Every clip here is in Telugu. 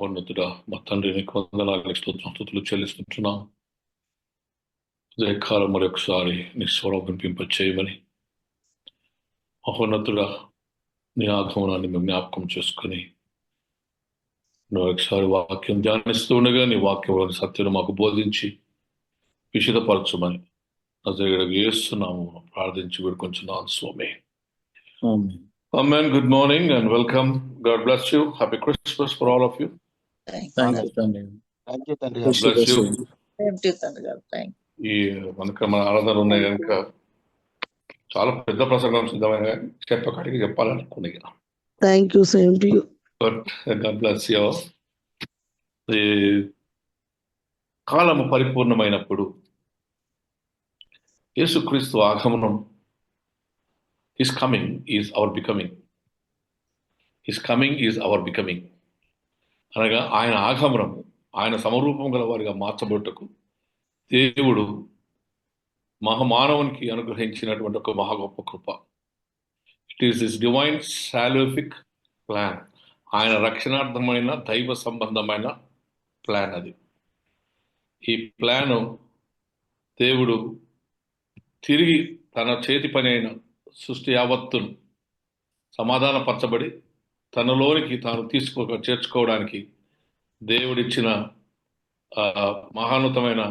మహోన్నతుడా, మా తండ్రి నీకు వందనాలు స్తుతులు చెల్లిస్తుంటున్నాం. ఉదయకాలం మరొకసారి నీ స్వరం వినిపింప చేయమని మహోన్నతుడా, నీ ఆగమనాన్ని మేము జ్ఞాపకం చేసుకుని మరొకసారి వాక్యం ధ్యానిస్తూ ఉండగా నీ వాక్యంలోని సత్యం మాకు బోధించి విషదపరచమని నజరేయుడగు యేసు నామమున ప్రార్థించి వేడుకొంచున్నాను స్వామి. Amen. Good morning and welcome. God bless you. Happy Christmas for all of you. Thank you, Tanri. God bless you. ఈ మనకు మన ఆరాధనలు ఉన్నాయి కనుక చాలా పెద్ద ప్రసంగం సిద్ధమైన చెప్పకాడికి చెప్పాలనుకున్నా. Thank you, same to you. But god bless you. ఈ కాలము పరిపూర్ణమైనప్పుడు యేసుక్రీస్తు ఆగమనం, his coming is our becoming. His coming is our becoming అనగా ఆయన ఆగమనం, ఆయన సమరూపం గల వారిగా మార్చబడుటకు దేవుడు మహామానవునికి అనుగ్రహించినటువంటి ఒక మహా గొప్ప కృప. It is this divine salvific plan. ఆయన రక్షణార్థమైన దైవ సంబంధమైన ప్లాన్ అది. ఈ ప్లాను దేవుడు తిరిగి తన చేతి పని అయిన సృష్టి యావత్తును సమాధానపరచబడి తనలోనికి తాను చేర్చుకోవడానికి దేవుడిచ్చిన మహాన్నతమైన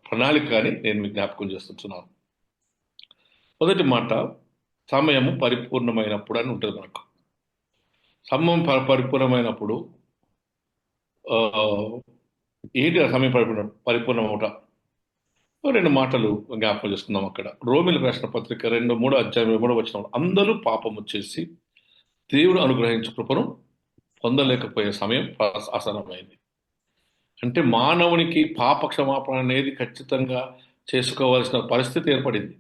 ప్రణాళిక అని నేను మీకు జ్ఞాపకం చేస్తున్నాను. మొదటి మాట, సమయము పరిపూర్ణమైనప్పుడు అని ఉంటుంది. మనకు సమయం పరిపూర్ణమైనప్పుడు ఏంటి ఆ సమయం పరిపూర్ణమవుట? రెండు మాటలు జ్ఞాపకం చేసుకుందాం. అక్కడ రోమిలకు రాసిన పత్రిక 2:3 అధ్యాయం 3 వచనం, అందరూ పాపము చేసి దేవుడు అనుగ్రహించు కృపను పొందలేకపోయే సమయం ఆసన్నమైంది. అంటే మానవునికి పాప క్షమాపణ అనేది ఖచ్చితంగా చేసుకోవాల్సిన పరిస్థితి ఏర్పడింది.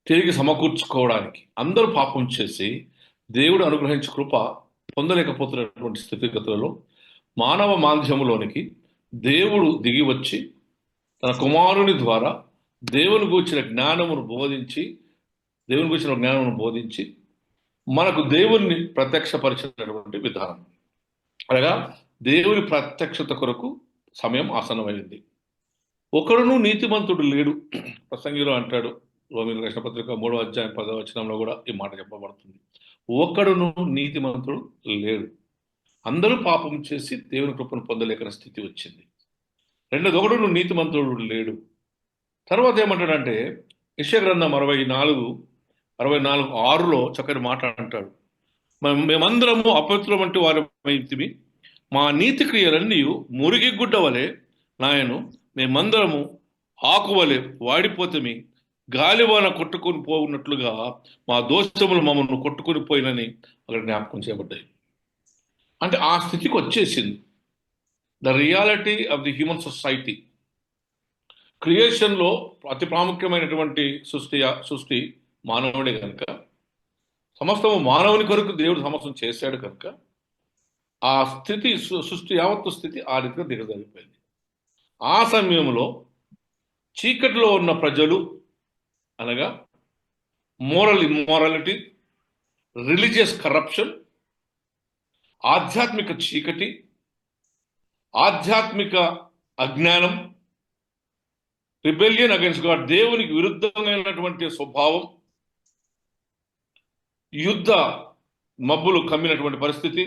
తిరిగి సమకూర్చుకోవడానికి అందరూ పాపం చేసి దేవుడు అనుగ్రహించే కృప పొందలేకపోతున్నటువంటి స్థితిగతులలో మానవ మాధ్యములోనికి దేవుడు దిగి వచ్చి తన కుమారుని ద్వారా దేవుని గూర్చిన జ్ఞానమును బోధించి మనకు దేవుణ్ణి ప్రత్యక్షపరిచినటువంటి విధానం. అనగా దేవుని ప్రత్యక్షత కొరకు సమయం ఆసన్నమైంది. ఒకడును నీతిమంతుడు లేడు. ప్రసంగిలో అంటాడు, రోమిలకు రాసిన పత్రిక 3వ అధ్యాయం 10వ వచనంలో కూడా ఈ మాట చెప్పబడుతుంది. ఒకడును నీతిమంతుడు లేడు, అందరూ పాపం చేసి దేవుని కృపను పొందలేకన స్థితి వచ్చింది. రెండోది, ఒకడును నీతిమంతుడు లేడు. తర్వాత ఏమంటాడంటే, యెషయా గ్రంథం 64:6లో చక్కని మాట అంటాడు, మేమందరము అపవిత్రులం వంటి వారమైతిమి, మా నీతి క్రియలన్నీ మురిగి గుడ్డ వలె నాయను, మేమందరము ఆకువలే వాడిపోతమి, గాలివాన కొట్టుకొని పోయినట్లుగా మా దోషములు మమ్మల్ని కొట్టుకొని పోయినని అక్కడ జ్ఞాపకం చేయబడ్డాయి. అంటే ఆ స్థితికి వచ్చేసింది. The reality of the human society. క్రియేషన్లో అతి ప్రాముఖ్యమైనటువంటి సృష్టి మానవుడే కనుక, సమస్తము మానవుని కొరకు దేవుడు సమస్తం చేశాడు కనుక ఆ స్థితి, సృష్టి యావత్తు స్థితి ఆ రీతిగా దిగజారిపోయింది. ఆ సమయంలో చీకటిలో ఉన్న ప్రజలు అనగా మోరల్ ఇమ్మారాలిటీ, రిలీజియస్ కరప్షన్, ఆధ్యాత్మిక చీకటి, ఆధ్యాత్మిక అజ్ఞానం, రిబెలియన్ అగైన్స్ గాడ్, దేవునికి విరుద్ధమైనటువంటి స్వభావం, యుద్ధ మబ్బులు కమ్మినటువంటి పరిస్థితి,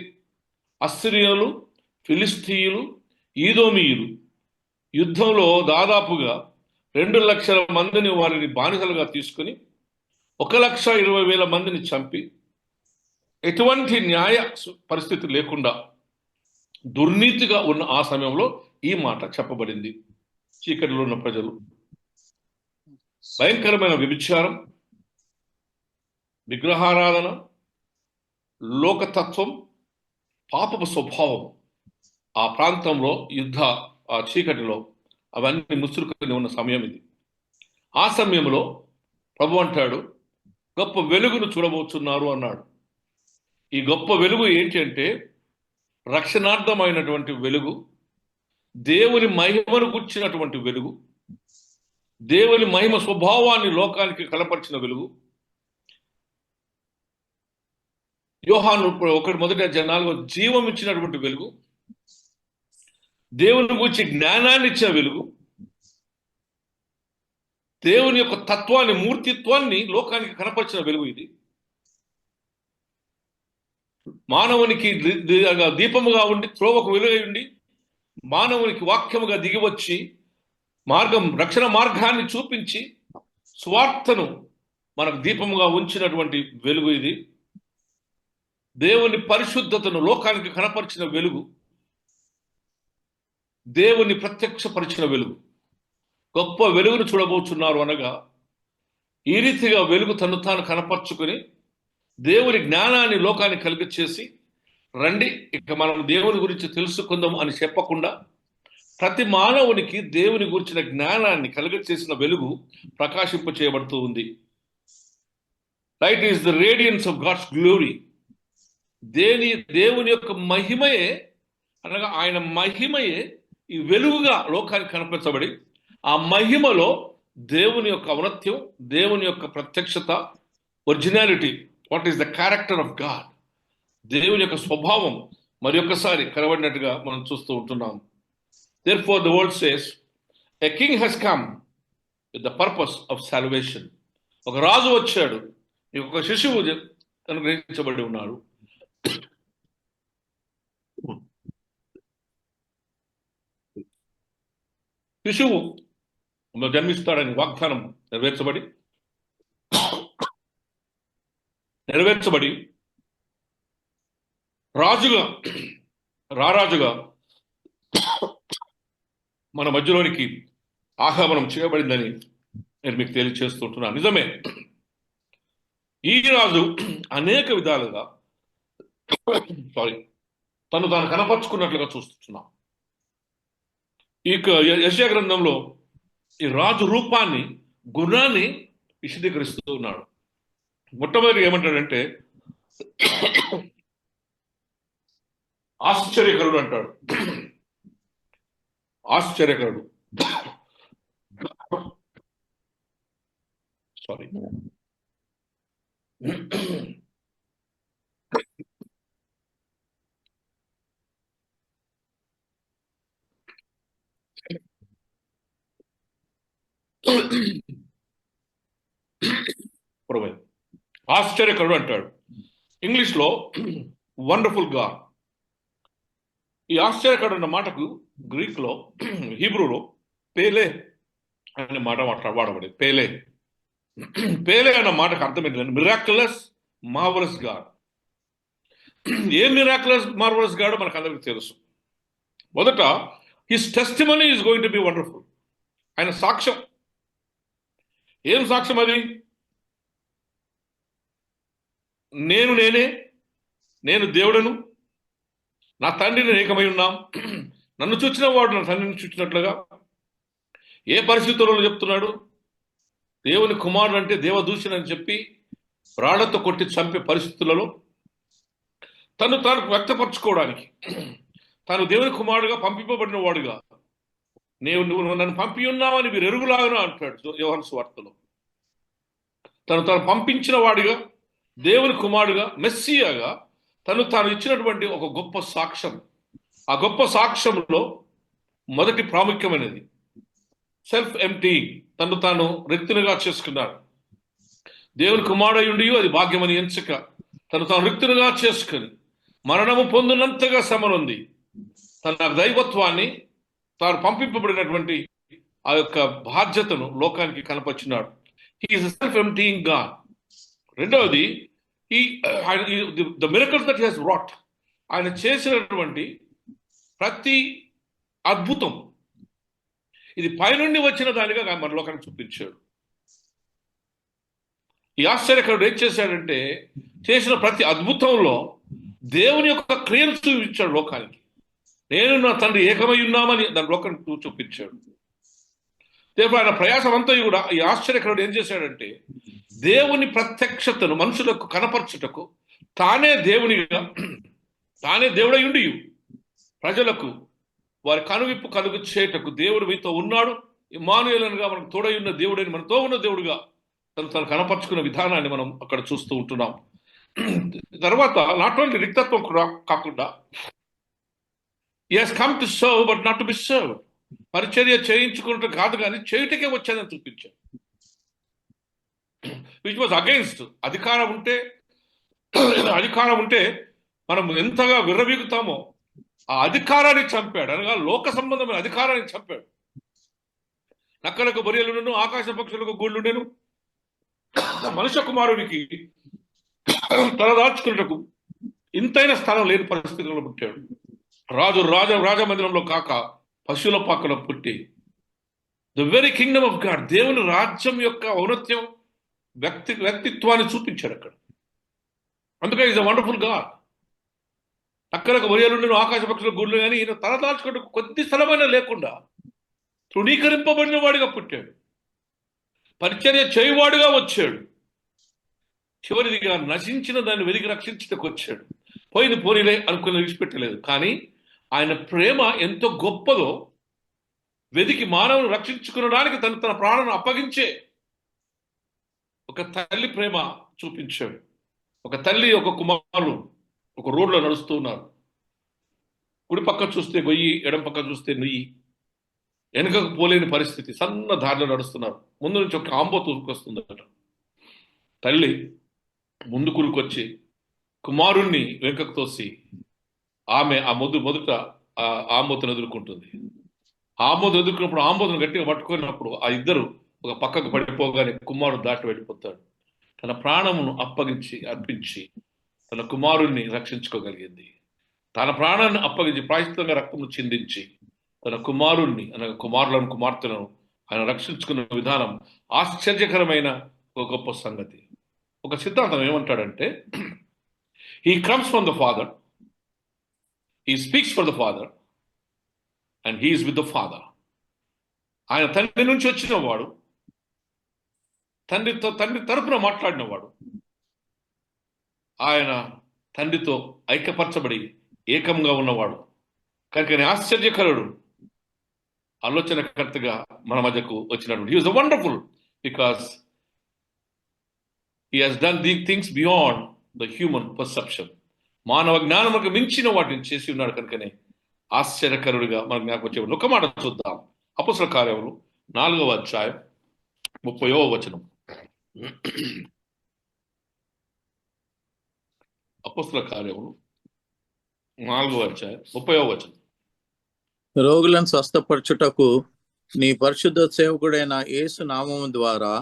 అస్సిరియలు, ఫిలిస్తీయులు, ఈదోమీయులు యుద్ధంలో దాదాపుగా 2 లక్షల మందిని వారిని బానిసలుగా తీసుకుని 1,20,000 మందిని చంపి, ఎటువంటి న్యాయ పరిస్థితి లేకుండా దుర్నీతిగా ఉన్న ఆ సమయంలో ఈ మాట చెప్పబడింది. చీకటిలో ఉన్న ప్రజలు, భయంకరమైన వ్యభిచారం, విగ్రహారాధన, లోకతత్వం, పాపపు స్వభావం ఆ ప్రాంతంలో ఆ చీకటిలో అవన్నీ ముసురుకొని ఉన్న సమయం ఇది. ఆ సమయంలో ప్రభు అంటాడు, గొప్ప వెలుగును చూడబోతున్నారు అన్నాడు. ఈ గొప్ప వెలుగు ఏంటి అంటే రక్షణార్థమైనటువంటి వెలుగు, దేవుని మహిమను గుర్చినటువంటి వెలుగు, దేవుని మహిమ స్వభావాన్ని లోకానికి కనపరిచిన వెలుగు. యోహాను 1:4 జీవం ఇచ్చినటువంటి వెలుగు, దేవుని గురించి జ్ఞానాన్ని ఇచ్చిన వెలుగు, దేవుని యొక్క తత్వాన్ని, మూర్తిత్వాన్ని లోకానికి కనపరిచిన వెలుగు ఇది. మానవునికి దీపముగా ఉండి, త్రోవకు వెలుగై ఉండి, మానవునికి వాక్యముగా దిగివచ్చి రక్షణ మార్గాన్ని చూపించి స్వార్థను మనకు దీపముగా ఉంచినటువంటి వెలుగు ఇది. దేవుని పరిశుద్ధతను లోకానికి కనపరిచిన వెలుగు, దేవుని ప్రత్యక్షపరిచిన వెలుగు. గొప్ప వెలుగును చూడబోతున్నారు అనగా, ఈ రీతిగా వెలుగు తను తాను కనపరుచుకొని దేవుని జ్ఞానాన్ని లోకానికి కలిగచేసి, రండి ఇక మనం దేవుని గురించి తెలుసుకుందాం అని చెప్పకుండా, ప్రతి మానవునికి దేవుని గురించిన జ్ఞానాన్ని కలుగచేసిన వెలుగు ప్రకాశింప చేయబడుతూ ఉంది. Light is the radiance of God's glory. దేవుని యొక్క మహిమయే అనగా ఆయన మహిమయే ఈ వెలుగుగా లోకానికి కనపరచబడి, ఆ మహిమలో దేవుని యొక్క ఔన్నత్యం, దేవుని యొక్క ప్రత్యక్షత, originality, what is the character of god, దేవుని యొక్క స్వభావం మరి ఒక్కసారి కనబడినట్టుగా మనం చూస్తూ ఉంటున్నాం. Therefore the word says, a king has come with the purpose of salvation. ఒక రాజు వచ్చాడు, ఒక శిశువు అనుగ్రహించబడి ఉన్నాడు. శిశువు జన్మిస్తాడని వాగ్దానం నెరవేర్చబడి రారాజుగా మన మధ్యలోనికి ఆహ్వానం చేయబడిందని నేను మీకు తెలియచేస్తుంటున్నాను. నిజమే, ఈ రాజు అనేక విధాలుగా తను తాను కనపరుచుకున్నట్లుగా చూస్తున్నాం. ఈ యెషయా గ్రంథంలో ఈ రాజు రూపాన్ని, గుణాన్ని విశదీకరిస్తూ ఉన్నాడు. మొట్టమొదటి ఏమంటాడంటే, ఆశ్చర్యకరుడు అంటాడు. ఆశ్చర్యకరుడు, సారీ, ఆశ్చర్యకరుడు అంటాడు. ఇంగ్లీష్లో వండర్ఫుల్ గాడ్. ఈ ఆశ్చర్యకరుడు అన్న మాటకు గ్రీక్లో, హీబ్రూలో పేలే అనే మాట వాడబడేది. పేలే అన్న మాటకు అర్థం ఏంటంటే మిరాక్యులస్ మార్వలస్ గాడ్. ఏ మిరాక్యులస్ మార్వలస్ గాడ్ మనకు అందరికీ తెలుసు. మొదట his testimony is going to be wonderful. ఆయన సాక్ష్యం, ఏం సాక్ష్యం అది? నేను దేవుడను, నా తండ్రిని ఏకమై ఉన్నాం, నన్ను చూచిన వాడు నా తండ్రిని చూచినట్లుగా. ఏ పరిస్థితుల్లో చెప్తున్నాడు? దేవుని కుమారుడు అంటే దేవదూషణ అని చెప్పి రాళ్లతో కొట్టి చంపే పరిస్థితులలో తాను వ్యక్తపరచుకోవడానికి, తాను దేవుని కుమారుడుగా పంపింపబడిన వాడుగా, నువ్వు నన్ను పంపి ఉన్నావని మీరు ఎరుగులాగా అంటాడు యోహాను సువార్తలో. తాను పంపించిన వాడిగా, దేవుని కుమారుడుగా, మెస్సియాగా తాను ఇచ్చినటువంటి ఒక గొప్ప సాక్ష్యం. ఆ గొప్ప సాక్ష్యంలో మొదటి ప్రాముఖ్యమైనది సెల్ఫ్ ఎంప్టీ. తాను రిక్తునిగా చేసుకున్నాడు. దేవుని కుమారుడయుండి అది భాగ్యమని ఎంచక తాను రిక్తునిగా చేసుకుని మరణము పొందినంతగా శ్రమనుంది తన దైవత్వాన్ని, తాను పంపింపబడినటువంటి ఆ యొక్క బాధ్యతను లోకానికి కనపరిచినాడు. He is self emptying god. రెండవది, the miracles that he has wrought, ఆయన చేసినటువంటి ప్రతి అద్భుతం ఇది పైనుండి వచ్చిన దానిగా మన లోకానికి చూపించాడు. ఈ ఆశ్చర్యకరుడు ఏం చేశాడంటే, చేసిన ప్రతి అద్భుతంలో దేవుని యొక్క క్రియను చూపించాడు లోకానికి. నేను నా తండ్రి ఏకమై ఉన్నామని దాని లోకానికి చూపించాడు. దేవుడు ఆయన ప్రయాసం అంతా కూడా ఈ ఆశ్చర్యకరుడు ఏం చేశాడంటే, దేవుని ప్రత్యక్షతను మనుషులకు కనపరచుటకు తానే దేవుడై ఉండి ప్రజలకు వారి కనువిప్పు కలుగు చేయటకు దేవుడు మీతో ఉన్నాడు, ఇమ్మానుయేలుగా మనకు తోడై ఉన్న దేవుడని, మనతో ఉన్న దేవుడుగా తను కనపరుచుకున్న విధానాన్ని మనం అక్కడ చూస్తూ ఉంటున్నాం. తర్వాత నాట్ ఓన్లీ రిక్తత్వం కాకుండా he has come to serve but not to be served. పరిచర్య చేయించుకున్నట్టు కాదు కానీ చేయుటకే వచ్చానని చూపించాడు. విచ్ వాజ్ అగైన్స్ట్ అధికారం ఉంటే మనం ఎంతగా విర్రవీగుతామో ఆ అధికారాన్ని చంపాడు, అనగా లోక సంబంధమైన అధికారాన్ని చంపాడు. నక్కలకు బొరియలుండెను, ఆకాశ పక్షులకు గూళ్ళుండెను, మనుష్య కుమారునికి తలదాచుకున్నటకు ఇంతైన స్థలం లేని పరిస్థితుల్లో పుట్టాడు. రాజమందిరంలో కాక పశువుల పాకలో పుట్టి the very Kingdom of god, దేవుని రాజ్యం యొక్క ఔన్నత్యం వ్యక్తిత్వాన్ని చూపించాడు అక్కడ. అందుకే ఈజ్ అ వండర్ఫుల్ గాడ్. నక్కలకు బొరియలుండెను, ఆకాశ పక్షుల గూళ్ళు, కానీ ఈయన తలదాచుకున్నట్టు కొద్ది స్థలమైనా లేకుండా తృణీకరింపబడిన వాడిగా పుట్టాడు, పరిచర్య చేయువాడుగా వచ్చాడు, చివరిదిగా నశించిన దాన్ని వెలికి రక్షించడానికి వచ్చాడు. పోయింది పోనీలే అనుకుని విడిచిపెట్టలేదు. కానీ ఆయన ప్రేమ ఎంతో గొప్పదో వెదికి మానవుని రక్షించుకునడానికి తన ప్రాణాన్ని అప్పగించే ఒక తల్లి ప్రేమ చూపించాడు. ఒక తల్లి, ఒక కుమారుడు ఒక రోడ్లో నడుస్తూ ఉన్నారు. కుడి పక్క చూస్తే గొయ్యి, ఎడం పక్క చూస్తే నుయ్యి, వెనుకకు పోలేని పరిస్థితి, సన్న దారిలో నడుస్తున్నారు. ముందు నుంచి ఒక ఆంబో తూరుకొస్తుందట. తల్లి ముందు కురుకొచ్చి కుమారుణ్ణి వెనుకకు తోసి ఆమె మొదట ఆంబోతును ఎదుర్కొంటుంది. ఆంబోతును ఎదుర్కొన్నప్పుడు ఆంబోతును గట్టిగా పట్టుకున్నప్పుడు ఆ ఇద్దరు ఒక పక్కకు పడిపోగానే కుమారుడు దాటి వెళ్ళిపోతాడు. తన ప్రాణమును అర్పించి తన కుమారుణ్ణి రక్షించుకోగలిగింది. తన ప్రాణాన్ని అప్పగించి ప్రాయశ్చిత్తంగా రక్తము చిందించి తన కుమారుణ్ణి అనగా కుమార్తెలను ఆయన రక్షించుకున్న విధానం ఆశ్చర్యకరమైన ఒక గొప్ప సంగతి. ఒక సిద్ధాంతం ఏమంటాడంటే, he comes from the Father, he speaks for the Father, and he is with the Father. ఆయన తండ్రి నుంచి వచ్చిన వాడు, తండ్రి తరపున మాట్లాడినవాడు, ఆయన తండ్రితో ఐక్యపరచబడి ఏకంగా ఉన్నవాడు. కనుక ఆశ్చర్యకరుడు, ఆలోచనకర్తగా మన మధ్యకు వచ్చినటువంటి. he was wonderful because he has done these things beyond the human perception. మానవ జ్ఞానముకు మించిన వాటిని చేసి ఉన్నాడు. కనుకనే ఆశ్చర్యకరుడిగా మనకు జ్ఞాపకం వచ్చేవాడు. ఒక మాట చూద్దాం. అపోస్తల కార్యములు 4వ అధ్యాయం 30వ వచనం. అపోస్తల కార్యములు 4వ అధ్యాయం 30వ వచనం. రోగులను స్వస్థపరచుటకు నీ పరిశుద్ధ సేవకుడైన యేసు నామము ద్వారా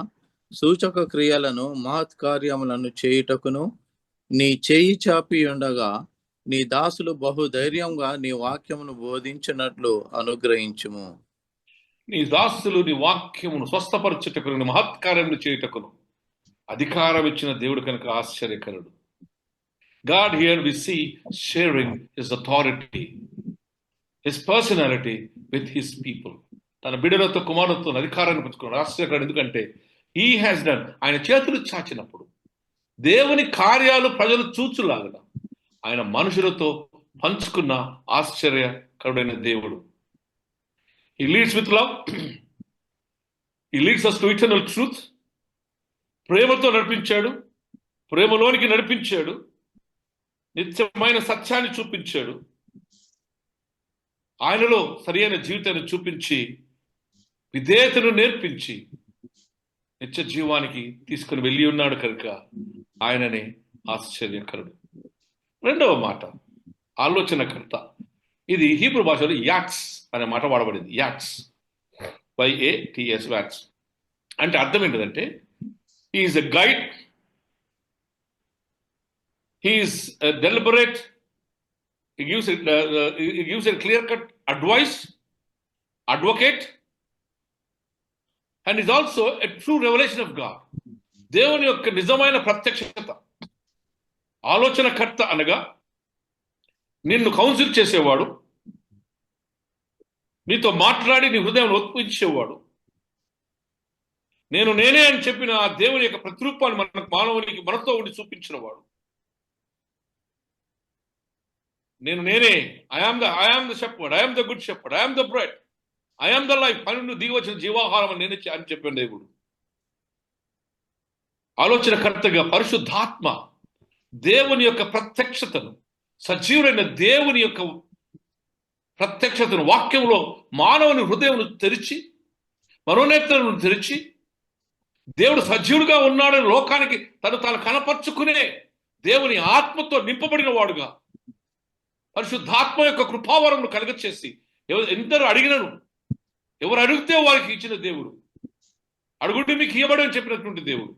సూచక క్రియలను మహత్కార్యములను చేయుటకును నీ చేయి చాపి ఉండగా నీ దాసులు బహుధైర్యంగా నీ వాక్యమును బోధించినట్లు అనుగ్రహించుము. నీ దాసులు నీ వాక్యమును స్వస్థపరచుటకును మహత్కార్యములు చేయుటకును అధికారం ఇచ్చిన దేవుడు కనుక ఆశ్చర్యకరుడు. God here we see sharing his authority, his personality with his people. తన బిడ్డలతో కుమారులతో అధికారాన్ని పంచుకున్నాడు. ఆశ్చర్యకరుడు. ఎందుకంటే he has done, ఆయన చేతులు చాచినప్పుడు దేవుని కార్యాలు ప్రజలు చూచులాగా ఆయన మనుషులతో పంచుకున్న ఆశ్చర్యకరుడైన దేవుడు. He leads with love. He leads us to eternal truth. ప్రేమతో నడిపించాడు, ప్రేమలోనికి నడిపించాడు, నిత్యమైన సత్యాన్ని చూపించాడు, ఆయనలో సరైన జీవితాన్ని చూపించి విధేయతను నేర్పించి నిత్య జీవానికి తీసుకుని వెళ్ళి ఉన్నాడు. కనుక ఆయననే ఆశ్చర్యకరుడు. రెండవ మాట ఆలోచనకర్త. ఇది హీబ్రూ భాషలో యాక్స్ అనే మాట వాడబడింది. యాక్స్, YATS, వ్యాక్స్ అంటే అర్థం ఏంటంటే he is a guide, he is a deliberate, he gives a clear cut advice, advocate, and is also a true revelation of God. దేవుని యొక్క నిజమైన ప్రత్యక్షత. ఆలోచనకర్త అనగా నిన్ను కౌన్సిల్ చేసేవాడు, నీతో మాట్లాడి నీ హృదయం ఒప్పించేవాడు. నేనే అని చెప్పిన ఆ దేవుని యొక్క ప్రతిరూపాన్ని మానవునికి మనతో ఉండి చూపించిన వాడు. నేనే I am the shepherd, I am the good shepherd, I am the bread, I am the life, పని నుండి దిగి వచ్చిన జీవాహారం అని నేనే అని చెప్పిన దేవుడు. ఆలోచనకర్తగా పరిశుద్ధాత్మ దేవుని యొక్క ప్రత్యక్షతను, సజీవుడైన దేవుని యొక్క ప్రత్యక్షతను వాక్యంలో మానవుని హృదయం తెరిచి, మనోనేత్రాలను తెరిచి, దేవుడు సజీవుడుగా ఉన్నాడని లోకానికి తాను కనపరుచుకునే దేవుని ఆత్మతో నింపబడిన వాడుగా, పరిశుద్ధాత్మ యొక్క కృపావరమును కలుగచేసి, ఎందరూ అడిగినను, ఎవరు అడిగితే వారికి ఇచ్చిన దేవుడు, అడుగుంటే మీకు ఇవ్వబడి అని చెప్పినటువంటి దేవుడు,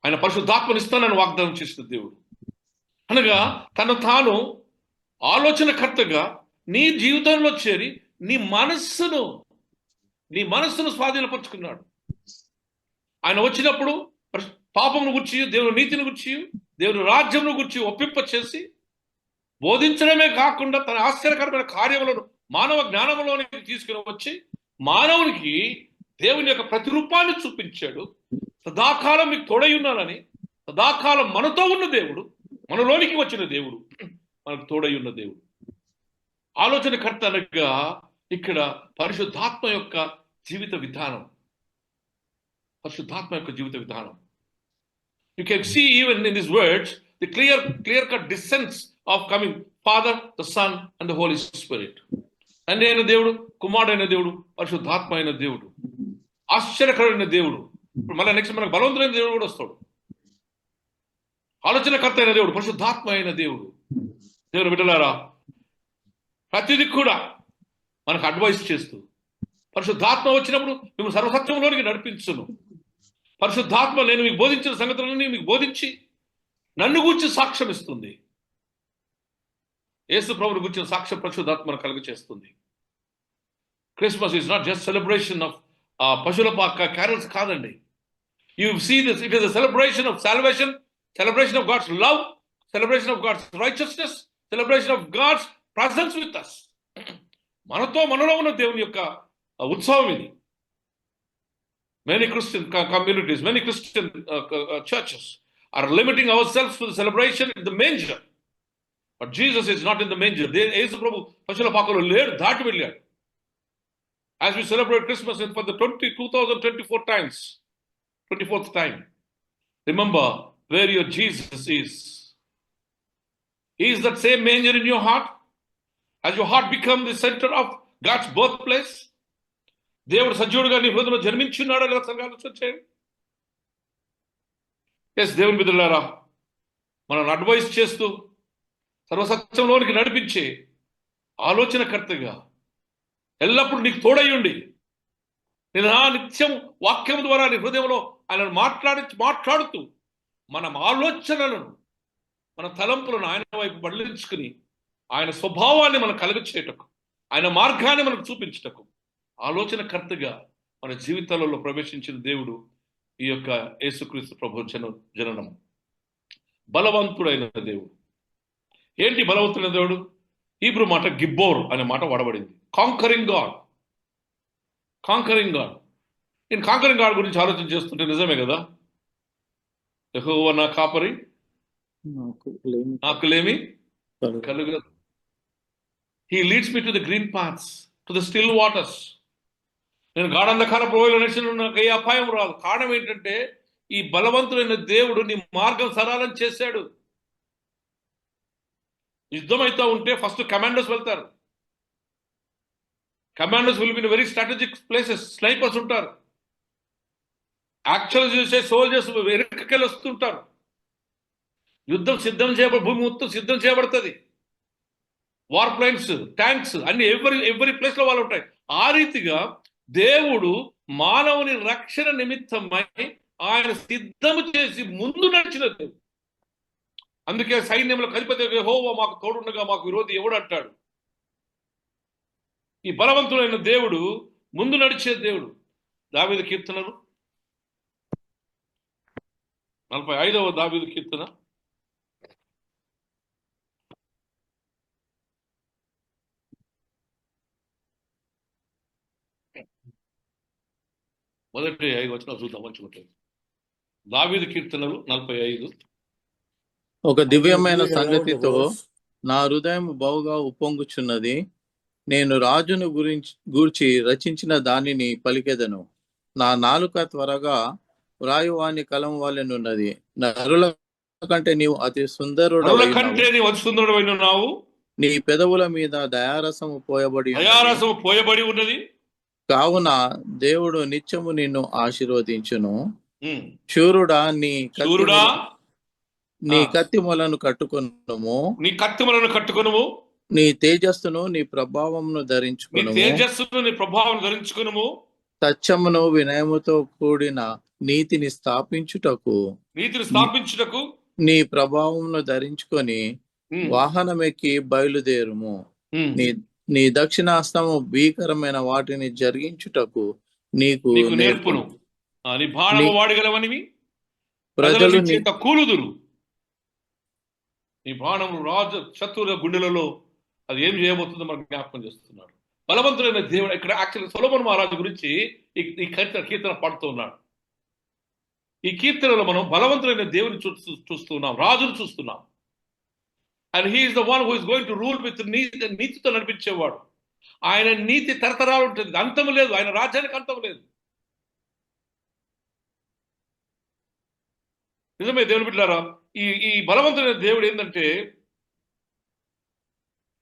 ఆయన పరిశుద్ధాత్మను ఇస్తానని వాగ్దానం చేసిన దేవుడు. అనగా తను తాను ఆలోచనకర్తగా నీ జీవితంలో చేరి నీ మనస్సును స్వాధీనపరుచుకున్నాడు. ఆయన వచ్చినప్పుడు పాపమును గుర్చి, దేవుని నీతిని గుర్చి, దేవుని రాజ్యమును గుర్చి ఒప్పింప చేసి బోధించడమే కాకుండా తన ఆశ్చర్యకరమైన కార్యములను మానవ జ్ఞానంలోనికి తీసుకుని వచ్చి మానవునికి దేవుని యొక్క ప్రతిరూపాన్ని చూపించాడు. సదాకాలం మీకు తోడై ఉన్నానని, సదాకాలం మనతో ఉన్న దేవుడు, మనలోనికి వచ్చిన దేవుడు, మనకు తోడై ఉన్న దేవుడు. ఆలోచనకర్త అనగా ఇక్కడ పరిశుద్ధాత్మ యొక్క జీవిత విధానం. పరిశుద్ధాత్మ యొక్క జీవిత విధానం. You can see even in these words the clear-cut descents of coming Father, the Son and the Holy Spirit. తండ్రి అయిన దేవుడు, కుమారుడైన దేవుడు, పరిశుద్ధాత్మ అయిన దేవుడు, ఆశ్చర్యకరమైన దేవుడు. ఇప్పుడు మళ్ళీ నెక్స్ట్ మనకు బలవంతుడైన దేవుడు కూడా వస్తాడు. ఆలోచనకర్త అయిన దేవుడు, పరిశుద్ధాత్మ అయిన దేవుడు. దేవుని బిడ్డలారా, ప్రతిదీ కూడా మనకు అడ్వైస్ చేస్తూ, పరిశుద్ధాత్మ వచ్చినప్పుడు మేము సర్వసత్యంలోనికి నడిపించును. పరిశుద్ధాత్మ నేను మీకు బోధించిన సంగతులన్నీ మీకు బోధించి నన్ను గూర్చి సాక్ష్యం ఇస్తుంది. యేసు ప్రభువుని గూర్చిన సాక్ష్యం పరిశుద్ధాత్మను కలుగ చేస్తుంది. Christmas is not just celebration of పశువుల పాక క్యారల్స్ కాదండి. You see this, it is a celebration of salvation, celebration of God's love, celebration of God's righteousness, celebration of God's presence with us. మనలో ఉన్న దేవుని యొక్క ఉత్సవం ఇది. Many Christian communities, many Christian churches are limiting ourselves to the celebration in the manger. But Jesus is not in the manger. యేసు ప్రభు పశువుల పాకలో లేడు, దాటి వెళ్ళాడు. As we celebrate Christmas for the 2024 times, 24th time, remember where your Jesus is. He is that same manger in your heart. Has your heart become the center of God's birthplace? దేవుడు సజీవుడుగా నీ హృదయంలో జన్మించున్నాడా లేదా ఒకసారి ఆలోచన చేయండి. ఎస్, దేవుని బిడ్డలారా, మనం అడ్వైస్ చేస్తూ సర్వసత్యంలోనికి నడిపించే ఆలోచనకర్తగా ఎల్లప్పుడూ నీకు తోడై ఉండి, నేను నిత్యం వాక్యం ద్వారా నీ హృదయంలో ఆయన మాట్లాడుతూ మన ఆలోచనలను, మన తలంపులను ఆయన వైపు బదిలించుకుని ఆయన స్వభావాన్ని మనం కలుగచేయటకు, ఆయన మార్గాన్ని మనకు చూపించటకు ఆలోచనకర్తగా మన జీవితాలలో ప్రవేశించిన దేవుడు ఈ యొక్క యేసుక్రీస్తు ప్రభు జననం. బలవంతుడైన దేవుడు. ఏంటి బలవంతుడైన దేవుడు? హీబ్రూ మాట గిబ్బోర్ అనే మాట వాడబడింది. Conquering god. Conquering god. నేను కాంకరింగ్ గాడ్ గురించి ఆలోచన చేస్తుంటే నిజమే కదా, యెహోవా నా కాపరి, నాకు లేమి కలుగదు. He leads me to the green paths, to the still waters. నేను గాఢంధకార లోయలో నడిచిన నాకు ఏ అపాయం రాదు. కారణం ఏంటంటే ఈ బలవంతుడైన దేవుడు నీ మార్గం సరళం చేశాడు. యుద్ధం అవుతా ఉంటే ఫస్ట్ కమాండర్స్ వెళ్తారు. Commanders will be in very strategic places. Snipers ఉంటారు. యాక్చువల్ చేసే సోల్జర్స్ వెనక్కి వస్తుంటారు. యుద్ధం సిద్ధం చేయబడి, భూమి మొత్తం సిద్ధం చేయబడుతుంది. వార్ ప్లేన్స్, ట్యాంక్స్ అన్ని ఎవరి ప్లేస్ లో వాళ్ళు ఉంటాయి. ఆ రీతిగా దేవుడు మానవుని రక్షణ నిమిత్తమై ఆయన సిద్ధము చేసి ముందు నడిచిన దేవుడు. అందుకే సైన్యంలో అధిపతి యెహోవా మాకు తోడుండగా మాకు విరోధి ఎవడు అంటాడు. ఈ బలవంతుడైన దేవుడు ముందు నడిచే దేవుడు. దావీదు కీర్తనలు 45వ దావీదు కీర్తన 1-5 వచనాలు చూద్దాం, మంచిగా ఉంటుంది. దావీదు కీర్తనలు 45. ఒక దివ్యమైన సంగతితో నా హృదయం బహుగా ఉప్పొంగుచున్నది. నేను రాజును గూర్చి రచించిన దానిని పలికెదను. నా నాలుక త్వరగా వ్రాయువాని కలం వలెనున్నది. నరుల కంటే నీవు అతి నరుల సుందరుడవై ఉన్నావు. కంటే నీవు అతి సుందరుడవై ఉన్నావు. నీ పెదవుల మీద దయారసము పోయబడి ఉన్నది. దయారసము పోయబడి ఉన్నది. కావున దేవుడు నిత్యము నిన్ను ఆశీర్వదించును. ఉమ్. శూరుడా శూరుడా నీ కత్తిములను కట్టుకొనుము. నీ కత్తిములను కట్టుకొనుము. నీ తేజస్సును నీ ప్రభావమును నీ ధరించుకొనుము. తేజస్సును నీ ప్రభావం ధరించుకొనుము. సత్యమును వినయముతో కూడిన నీతిని స్థాపించుటకు నీతిని స్థాపించుటకు నీ ప్రభావమును ధరించుకొని వాహనమెక్కి బయలుదేరుము. ఉమ్. నీ దక్షిణాస్తము భీకరమైన వాటిని జరిగించుటకు నీకు నీకు నేర్పును. నీ బాణము వాడగలవనివి ప్రజలు నీ చేత కూలుదురు. నీ బాణము రాజు శత్రువుల గుండెలలో అది ఏం చేయబోతుందో మనకు జ్ఞాపకం చేస్తున్నాడు. బలవంతుడైన దేవుడు ఇక్కడ యాక్చువల్లీ సొలొమోను మహారాజు గురించి ఈ కీర్తన పాడుతూ ఉన్నాడు. ఈ కీర్తనలో మనం బలవంతుడైన దేవుని చూస్తున్నాం, రాజును చూస్తున్నాం. And he is the one who is going to rule with నీతితో నడిపించేవాడు. ఆయన నీతి తరతరాలు ఉంటుంది, అంతం లేదు. ఆయన రాజ్యానికి అంతం లేదు. నిజమే దేవుని బిడ్డలారా, ఈ బలవంతుడైన దేవుడు ఏంటంటే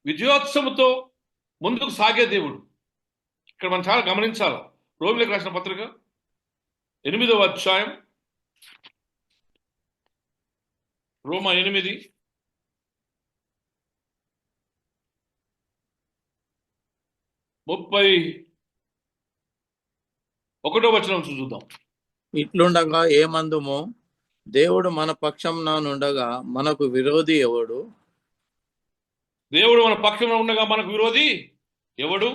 విజయోత్సవంతో ముందుకు సాగే దేవుడు. ఇక్కడ మనం చాలా గమనించాలి. రోమిలకు రాసిన పత్రిక 8వ అధ్యాయం, రోమా 8 31వ వచనం చూద్దాం. ఇట్లుండగా ఏమందుము, దేవుడు మన పక్షంన నుండగా మనకు విరోధి ఎవడు? దేవుడు మన పక్షంలో ఉండగా మనకు విరోధి ఎవడు?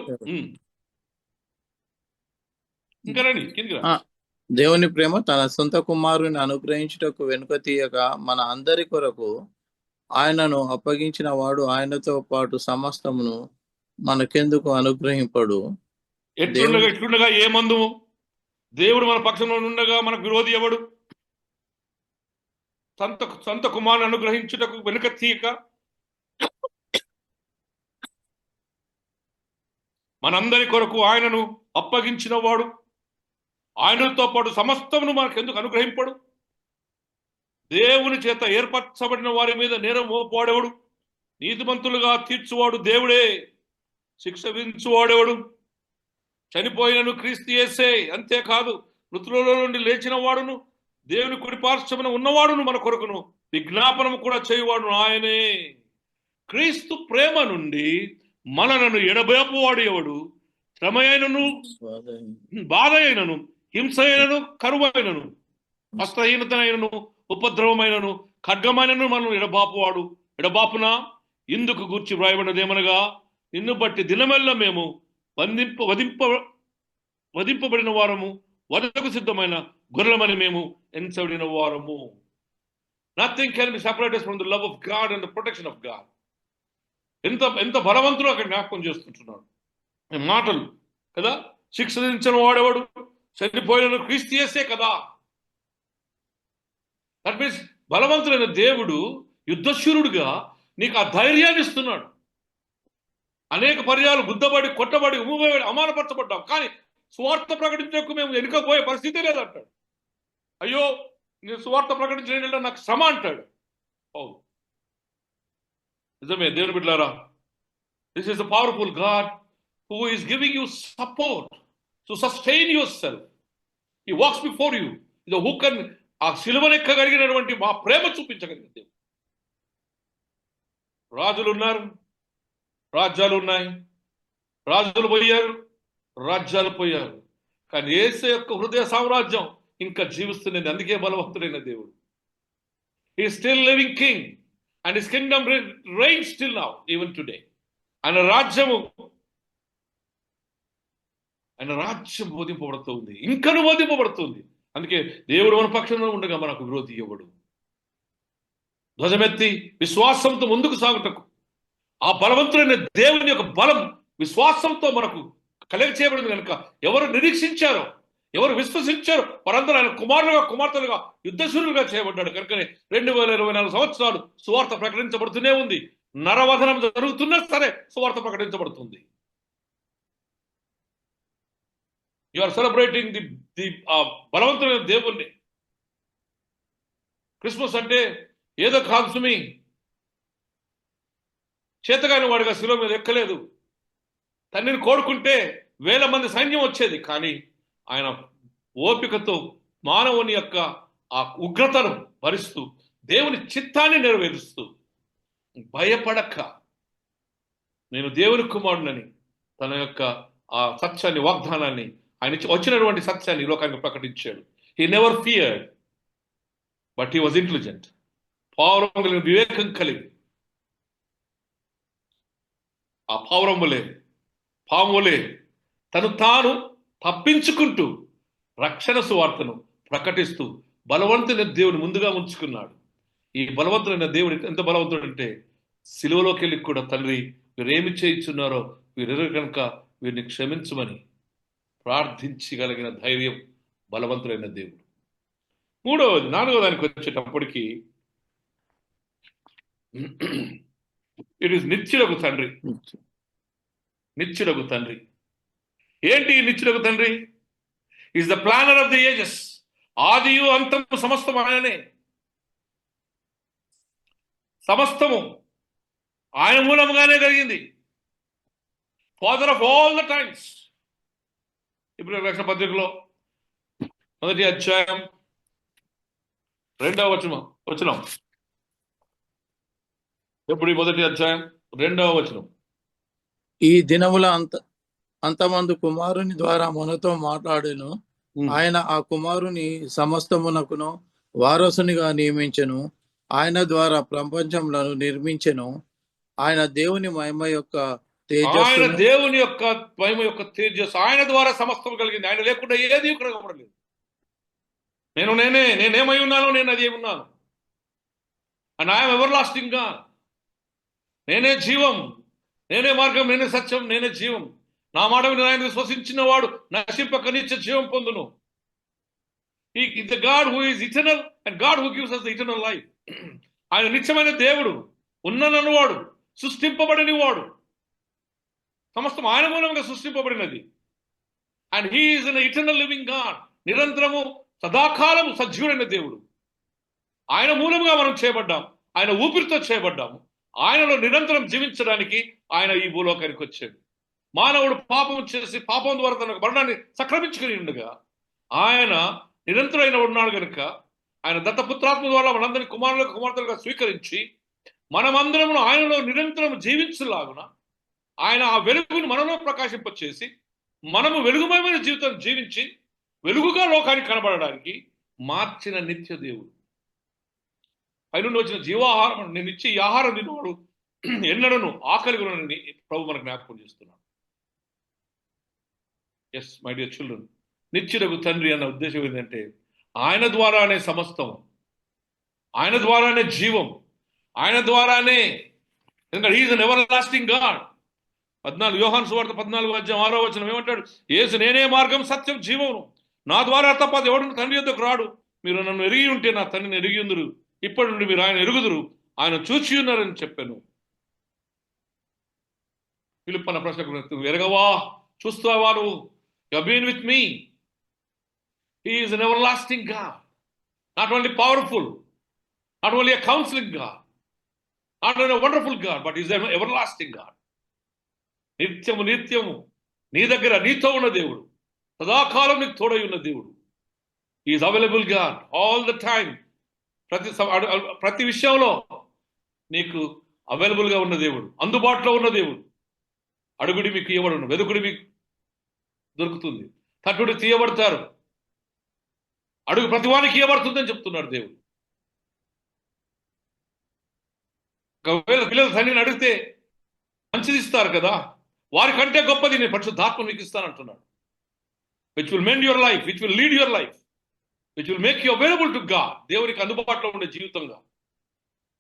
ఇంకా రండి కిందికి రా. దేవుని ప్రేమ తన సొంత కుమారుని అనుగ్రహించుటకు వెనుక తీయక మన అందరి కొరకు ఆయనను అప్పగించిన వాడు ఆయనతో పాటు సమస్తమును మనకెందుకు అనుగ్రహింపడు? ఎట్లుండగా ఏమందుము, దేవుడు మన పక్షంలో ఉండగా మనకు విరోధి ఎవడు? సొంత కుమారుని అనుగ్రహించుటకు వెనుక తీయక మనందరి కొరకు ఆయనను అప్పగించిన వాడు ఆయనతో పాటు సమస్తమును మనకెందుకు అనుగ్రహింపడు? దేవుని చేత ఏర్పరచబడిన వారి మీద నేరం మోపవాడెవడు? నీతిమంతులుగా తీర్చువాడు దేవుడే. శిక్ష విధించువాడెవడు? చనిపోయినను క్రీస్తు యేసే. అంతేకాదు మృతులలో నుండి లేచిన వాడును దేవుని కుడిపార్శ్వమున ఉన్నవాడును మన కొరకును విజ్ఞాపనము కూడా చేయువాడు ఆయనే. క్రీస్తు ప్రేమ నుండి మనలను ఎడబాపువాడు ఎవడు? శ్రమ అయినను, బాధ అయినను, హింస అయినను, కరువైనను, వస్త్రహీనతనైనను, ఉపద్రవమైనను, ఖడ్గమైనను మనను ఎడబాపునా? ఇందుకు గూర్చి వ్రాయబడినదేమనగా, నిన్ను బట్టి దినమెల్ల మేము వధింపబడిన వారము, వధకు సిద్ధమైన గొర్రెలమని మేము ఎంచబడిన వారము. Nothing can be separated from the love of God and the protection of God. ఎంత బలవంతులు అక్కడ జ్ఞాపకం చేస్తుంటున్నాడు మాటలు కదా. శిక్ష విధించిన వాడెవడు? చనిపోయిన క్రీస్తు యేసే కదా. దట్ మీన్స్ బలవంతుడైన దేవుడు యుద్ధశూరుడుగా నీకు ఆ ధైర్యాన్ని ఇస్తున్నాడు. అనేక పర్యాలు గుద్దబడి, కొట్టబడి, ఉమ్ముబడి, అవమానపరచబడ్డాం, కానీ సువార్త ప్రకటించకు మేము వెనుకపోయే పరిస్థితి లేదంటాడు. అయ్యో నేను సువార్త ప్రకటించిన నాకు శ్రమ అంటాడు. నిజమే దేవుని బిడ్డలారా, this is the powerful God who is giving you support to sustain your self. He walks before you. ఇది హూ కెన్ ఆ సిలువనెక్కగలిగినటువంటి మా ప్రేమ చూపించగలిగిన దేవుడు. రాజులు ఉన్నారు, రాజ్యాలు ఉన్నాయి, రాజులు పోయారు, రాజ్యాలు పోయారు, కానీ యేసు యొక్క హృదయ సామ్రాజ్యం ఇంకా జీవిస్తున్నది. అందుకే బలవంతుడైన దేవుడు. He still living king and his kingdom reigns still now even today. ఆయన రాజ్యం బోధింపబడుతుంది, ఇంకను బోధింపబడుతుంది. అందుకే దేవుడు మన పక్షంలో ఉండగా మనకు విరోధి ఎవడు? ధ్వజమెత్తి విశ్వాసంతో ముందుకు సాగుటకు ఆ బలవంతుడైన దేవుని యొక్క బలం విశ్వాసంతో మనకు కలిగ చేయబడింది కనుక ఎవరు నిరీక్షించారో, ఎవరు విశ్వసించారో వారందరూ ఆయన కుమారులుగా, కుమార్తెలుగా, యుద్ధశూరులుగా చేయబడ్డాడు. కనుకనే 2024 సంవత్సరాలు సువార్త ప్రకటించబడుతూనే ఉంది. నరవధనం జరుగుతున్నా సరే సువార్త ప్రకటించబడుతుంది. యు ఆర్ సెలబ్రేటింగ్ ది బలవంతుడైన దేవుణ్ణి. క్రిస్మస్ అంటే ఏదో కాదు సుమి, చేతగాని వాడిగా శిలువ మీద ఎక్కలేదు. తండ్రిని కోరుకుంటే 1000 మంది సైన్యం వచ్చేది, కానీ ఆయన ఓపికతో మానవుని యొక్క ఆ ఉగ్రతను భరిస్తూ దేవుని చిత్తాన్ని నెరవేరుస్తూ భయపడక నేను దేవుని కుమారుడని తన యొక్క ఆ సత్యాన్ని, వాగ్దానాన్ని, ఆయన వచ్చినటువంటి సత్యాన్ని ఈ లోకానికి ప్రకటించాడు. He never feared, but he was intelligent. పౌరం కలిగిన, వివేకం కలిగి, ఆ పౌరం వలె, పాము వలె తను తాను తప్పించుకుంటూ రక్షణ సువార్తను ప్రకటిస్తూ బలవంతుని దేవుని ముందుగా ఉంచుకున్నాడు. ఈ బలవంతుడైన దేవుడు ఎంత బలవంతుడంటే సిలువలోకి వెళ్ళి కూడా తండ్రి వీరేమి చేయించున్నారో వీరెరు కనుక వీరిని క్షమించమని ప్రార్థించగలిగిన ధైర్యం బలవంతుడైన దేవుడు. 4వ దానికి వచ్చేటప్పటికి ఇట్ ఈస్ నిత్యుడకు తండ్రి. నిత్యుడకు తండ్రి ఏంటి? నిత్యుడకు తండ్రి is the planner of the ages. ఆదియు అంతము సమస్తము ఆయనే. సమస్తము ఆయన మూలముగానే కలిగింది. Father of all the times. ఇప్పుడు రక్షణ పత్రికలో 1వ అధ్యాయం 2వ వచనం. ఎప్పుడు 1వ అధ్యాయం 2వ వచనం. ఈ దినముల అంతమందు కుమారుని ద్వారా మనతో మాట్లాడెను. ఆయన ఆ కుమారుని సమస్తమునకును వారసునిగా నియమించెను. ఆయన ద్వారా ప్రపంచములను నిర్మించెను. ఆయన దేవుని మహిమ యొక్క తేజస్సు, ఆయన ద్వారా సమస్తం కలిగింది. ఆయన లేకుండా ఏది కనబడలేదు. నేనేమై ఉన్నానో నేను అది ఉన్నాను. And I'm ever lasting God. నేనే జీవం, నేనే మార్గం, నేనే సత్యం, నేనే జీవం. నా మాట విని ఆయన విశ్వసించిన వాడు నశింపక నిత్య జీవం పొందును. He is the God who is eternal and God who gives us the eternal life. ఆయన నిత్యమైన దేవుడు, ఉన్ననన్నవాడు, సృష్టింపబడిన వాడు. సమస్తం ఆయన మూలంగా సృష్టింపబడినది. And he is an eternal living god. నిరంతరము సదాకాలము సజీవుడైన దేవుడు. ఆయన మూలంగా మనం చేయబడ్డాం. ఆయన ఊపిరితో చేయబడ్డాము. ఆయనలో నిరంతరం జీవించడానికి ఆయన ఈ భూలోకానికి వచ్చాడు. మానవుడు పాపం చేసి పాపం ద్వారా తన మరణాన్ని సక్రమించుకుని ఉండగా ఆయన నిరంతరం ఉన్నాడు కనుక ఆయన దత్తపుత్రాత్మ ద్వారా మనందరినీ కుమార్తెలుగా స్వీకరించి మనమందరము ఆయనలో నిరంతరం జీవించలాగున ఆయన ఆ వెలుగును మనలో ప్రకాశింపచేసి మనము వెలుగుమయమైన జీవితం జీవించి వెలుగుగా లోకానికి కనబడడానికి మార్చిన నిత్య దేవుడు. పైనుండి వచ్చిన జీవాహారం నేను ఇచ్చి ఈ ఆహారం తిన్నవాడు ఎన్నడను ఆకలి గుణని ప్రభు మనకు జ్ఞాపకం చేస్తున్నాడు. ఎస్ మై డియర్ చిల్డ్రన్, నిత్యుడకు తండ్రి అన్న ఉద్దేశం ఏంటంటే ఆయన ద్వారానే సమస్తం, ఆయన ద్వారానే జీవం, ఆయన ద్వారానే. ఎందుకంటే he is an everlasting God. 14 యోహాను సువార్త 14వ అధ్యాయం 6వ వచనం ఏమంటాడు? యేసు నేనే మార్గం, సత్యం, జీవము. నా ద్వారా తప్ప ఎవడు తండ్రి యొద్దకు రాడు. మీరు నన్ను ఎరిగి ఉంటే నా తండ్రిని ఎరిగి ఉందురు. ఇప్పటి నుండి మీరు ఆయన ఎరుగుదురు, ఆయన చూచి ఉన్నారని చెప్పాను. ఫిలిప్ అన్న ప్రశ్నకు ఎరగవా, చూస్తావా నువ్వు? You have been with me. He is an everlasting God. Not only powerful, not only a counselling God, not only wonderful God, but is an everlasting God. నిత్యము నిత్యము నీ దగ్గర నీతో ఉన్న దేవుడు, సదాకాలం నీకు తోడై ఉన్న దేవుడు. Is available God all the time. ప్రతి విషయంలో నీకు అవైలబుల్గా ఉన్న దేవుడు, అందుబాటులో ఉన్న దేవుడు. అడుగుడి మీకు ఇవ్వబడును, వెదుకుడి మీకు దొరుకుతుంది, తట్టుడి తీయబడతారు, అడుగు ప్రతివానికి ఇవ్వబడుతుందని చెప్తున్నాడు దేవుడు. ఒకవేళ పిల్లలు తండ్రిని అడిగితే మంచిది ఇస్తారు కదా, వారికంటే గొప్పది నేను పరిశుద్ధాత్మ మీకు ఇస్తానంటున్నాడు. Which will mend your life, which will lead your life, which will make you available to god. దేవునికి అందుబాటులో ఉండే జీవితంగా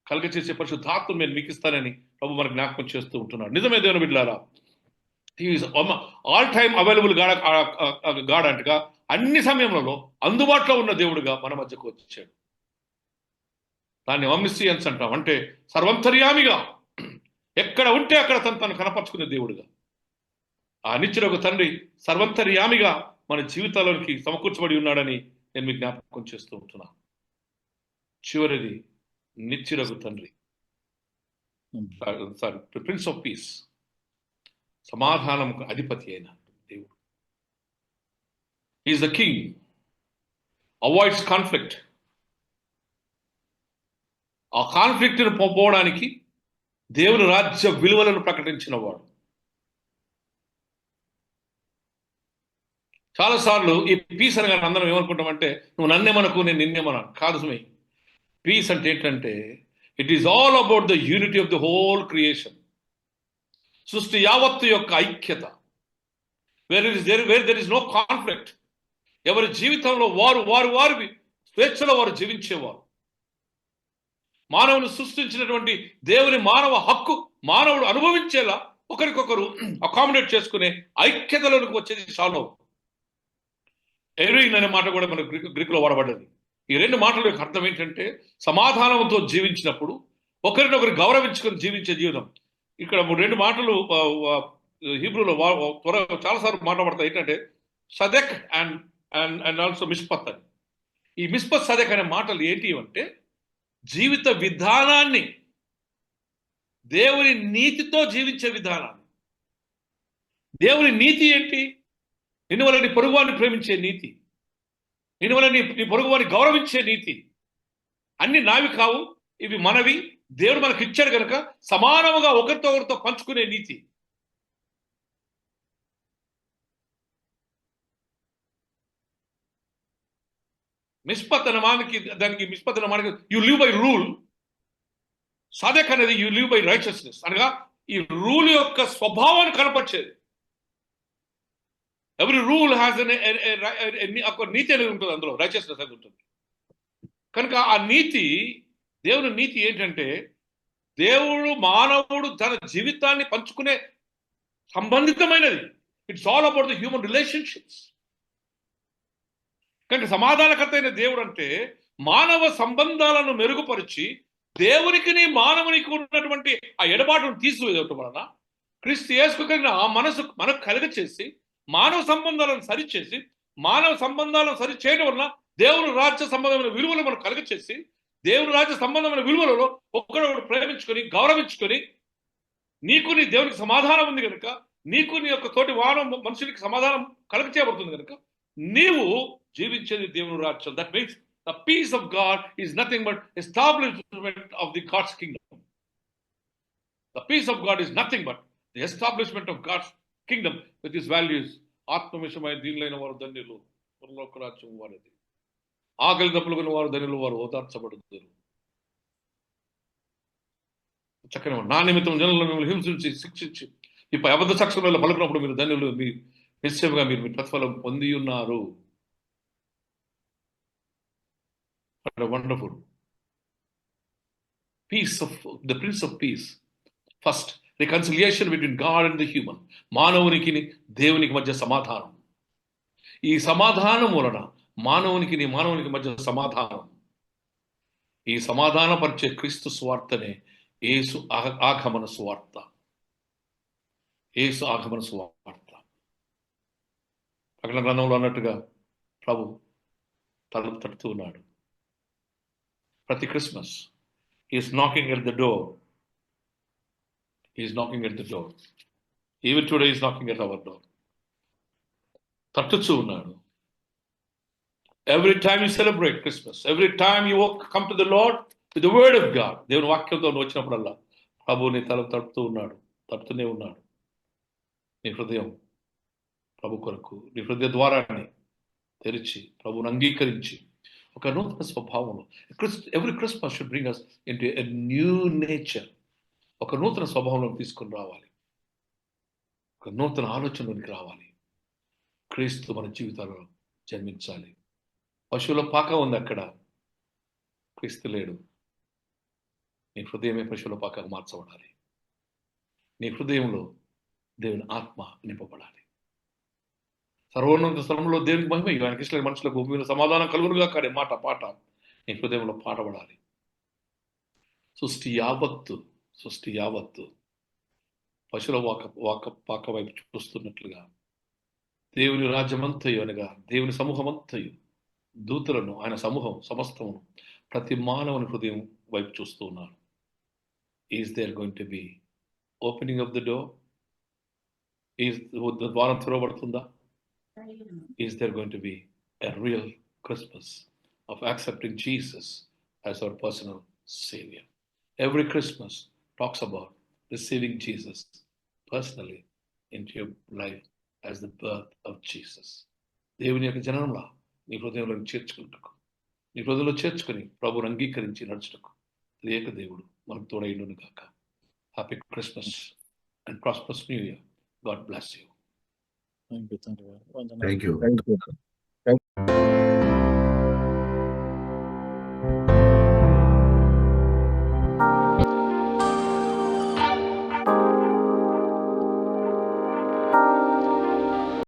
కలుగ చేసే పరిశుద్ధాత్మ నేను మీకు ఇస్తానని ప్రభు మనకు జ్ఞాపకం చేస్తూ ఉంటున్నాడు. నిజమే దేవుని బిడ్డలారా, is all time available god అంటగా అన్ని సమయంలో అందుబాటులో ఉన్న దేవుడుగా మన మధ్యకు వచ్చాడు. దాన్ని ఒమ్నిసియన్స్ అంటాం. అంటే సర్వంతర్యామిగా ఎక్కడ ఉంటే అక్కడ తను కనపరుచుకునే దేవుడుగా. ఆ నిత్యుడకు తండ్రి చివరిది నిత్యుడగు తండ్రి, సారీ, ప్రిన్స్ ఆఫ్ పీస్, సమాధానముకు అధిపతి అయిన దేవుడు. Is the king, avoids conflict. ఆ కాన్ఫ్లిక్ట్ను పోవడానికి దేవుని రాజ్య విలువలను ప్రకటించిన వాడు. చాలాసార్లు ఈ పీస్ అనగానే అందరం ఏమనుకుంటామంటే, నువ్వు నన్నేమనకు, నేను నిన్నేమన్నాను. కాదు సుమై. పీస్ అంటే ఏంటంటే, it is all about the unity of the whole creation. సృష్టి యావత్తు యొక్క ఐక్యత. Where there is no conflict. ఎవరి జీవితంలో వారి స్వేచ్ఛలో వారు జీవించేవారు. మానవుని సృష్టించినటువంటి దేవుని మానవ హక్కు మానవుడు అనుభవించేలా ఒకరికొకరు అకామిడేట్ చేసుకునే ఐక్యతలోనికి వచ్చేది షాలో. ఎరుయిన్ అనే మాట కూడా మన గ్రీకులో వాడబడ్డది. ఈ రెండు మాటల యొక్క అర్థం ఏంటంటే, సమాధానంతో జీవించినప్పుడు, ఒకరినొకరు గౌరవించుకొని జీవించే జీవితం. ఇక్కడ రెండు మాటలు హీబ్రూలో చాలాసార్లు మాట్లాడబడతాయి. ఏంటంటే సదెక్ అండ్ ఆల్సో మిస్పత్ అని. ఈ మిస్పత్ సదెక్ అనే మాటలు ఏంటి అంటే, జీవిత విధానాన్ని, దేవుని నీతితో జీవించే విధానాన్ని. దేవుని నీతి ఏంటి? నిన్ను వల్ల నీ పొరుగువారిని ప్రేమించే నీతి, నిన్ను వల్ల నీ పొరుగువారిని గౌరవించే నీతి. అన్ని నావి కావు, ఇవి మనవి. దేవుడు మనకి ఇచ్చాడు కనుక సమానముగా ఒకరితో పంచుకునే నీతి. మిస్పత్ అనే దానికి మిస్పత్ అనే మాటకి యు లివ్ బై రూల్. సదక్ అనేది యు లివ్ బై రైచియస్నెస్. అనగా ఈ రూల్ యొక్క స్వభావాన్ని కనపరిచేది. ఎవ్రీ రూల్ హ్యాస్ ఒక నీతి అనేది ఉంటుంది, అందులో రైచియస్నెస్ అనేది ఉంటుంది. కనుక ఆ నీతి, దేవుని నీతి ఏంటంటే, మానవుడు తన జీవితాన్ని పంచుకునే సంబంధితమైనది. It's all about the human relationships. కనుక సమాధానకర్త అయిన దేవుడు అంటే మానవ సంబంధాలను మెరుగుపరిచి దేవునికి మానవునికి ఉన్నటువంటి ఆ ఎడబాటును తీసివేయడం వలన క్రీస్తు యేసుకు కలిగిన ఆ మనసు మనకు కలుగచేసి మానవ సంబంధాలను సరిచేసి, మానవ సంబంధాలను సరి చేయడం వలన దేవుని రాజ్య సంబంధమైన విలువలు మనకు కలుగచేసి, దేవుని రాజ్య సంబంధమైన విలువలలో ఒక్కడొకడు ప్రేమించుకొని గౌరవించుకొని, నీకు నీ దేవునికి సమాధానం ఉంది కనుక, నీకు నీ యొక్క తోటి మనుషునికి సమాధానం కలుగచేయబడుతుంది కనుక నీవు జీవించేది దేవుని రాజ్యం. That means the peace of God is nothing but establishment of the God's kingdom. The peace of God is nothing but the establishment of God's kingdom with His values. ఆత్మవిషయమై దీనులైన వారు ధన్యులు, పరలోక రాజ్యం వారిది. ఆకలి దప్పులుకున్న వారు ధన్యులు, వారు ఓదార్చబడుతారు. చక్కని నా నిమిత్తం జనులను మిమ్మల్ని హింసించి శిక్షించి ఈ అబద్ధ సాక్ష్యంలో పలుకున్నప్పుడు మీరు ధన్యులు, మీ నిశ్చయంగా మీరు మీ ప్రతిఫలం పొంది ఉన్నారు. What a wonderful peace of the Prince of Peace. First, reconciliation between God and the human. మానవునికి దేవునికి మధ్య సమాధానం. ఈ సమాధానం వలన మానవునికి మధ్య సమాధానం. ఈ సమాధానపరిచే క్రీస్తు స్వార్థనే యేసు ఆగమన స్వార్థ. యేసు ఆగమన స్వార్థ. ప్రకటన గ్రంథంలో అన్నట్టుగా ప్రభు తలుపు తడుతూ ఉన్నాడు. ప్రతి Christmas is knocking at the door. Is knocking at the door. Even today is knocking at our door. తట్టుచూ ఉన్నాడు. Every time you celebrate Christmas, every time you come to the lord with the word of god. దేవుని వాక్యంతో వచ్చినప్పుడల్లా ప్రభు నీ తలుపు తడుతూ ఉన్నాడు, తడుతూనే ఉన్నాడు. నీ హృదయం ప్రభు కొరకు, నీ హృదయ ద్వారాన్ని తెరిచి ప్రభువును అంగీకరించి ఒక నూతన స్వభావంలో, every Christmas should bring us into a new nature. ఒక నూతన స్వభావంలో తీసుకుని రావాలి, ఒక నూతన ఆలోచనలోనికి రావాలి. క్రీస్తు మన జీవితాల్లో జన్మించాలి. పశువుల పాక ఉంది అక్కడ, క్రీస్తు లేడు. నీ హృదయమే పశువుల పాకగా మార్చబడాలి. నీ హృదయంలో దేవుని ఆత్మ నింపబడాలి. సర్వోన్నత స్థలంలో దేవునికి మహిమ, ఆయనకి ఇష్టమైన మనుషులకు భూమి మీద సమాధానం కలుగునుగా కాడే పాట నీ హృదయంలో పాటపడాలి. సృష్టి యావత్తు పశువుల పాక వైపు చూస్తున్నట్లుగా దేవుని రాజ్యమంతయు అనగా దేవుని సమూహమంతయు, దూతలను, ఆయన సమూహం సమస్తమును ప్రతి మానవుని హృదయం వైపు చూస్తూ ఉన్నారు. Is there going to be opening of the door? Is ద్వారం తెరవబడుతుందా? Is there going to be a real Christmas of accepting Jesus as our personal Savior? Every Christmas talks about receiving Jesus personally into your life as the birth of Jesus. దేవుని యొక్క జననంలా నీ హృదయంలో చేర్చుకుంటకు, నీ హృదయంలో చేర్చుకుని ప్రభువును అంగీకరించి నడుచుటకు ఏక దేవుడు మనకు తోడైండును గాక. Happy Christmas and prosperous new year. God bless you. Thank you తండ్రి గారు. వందనాలు. Thank you. Thank you.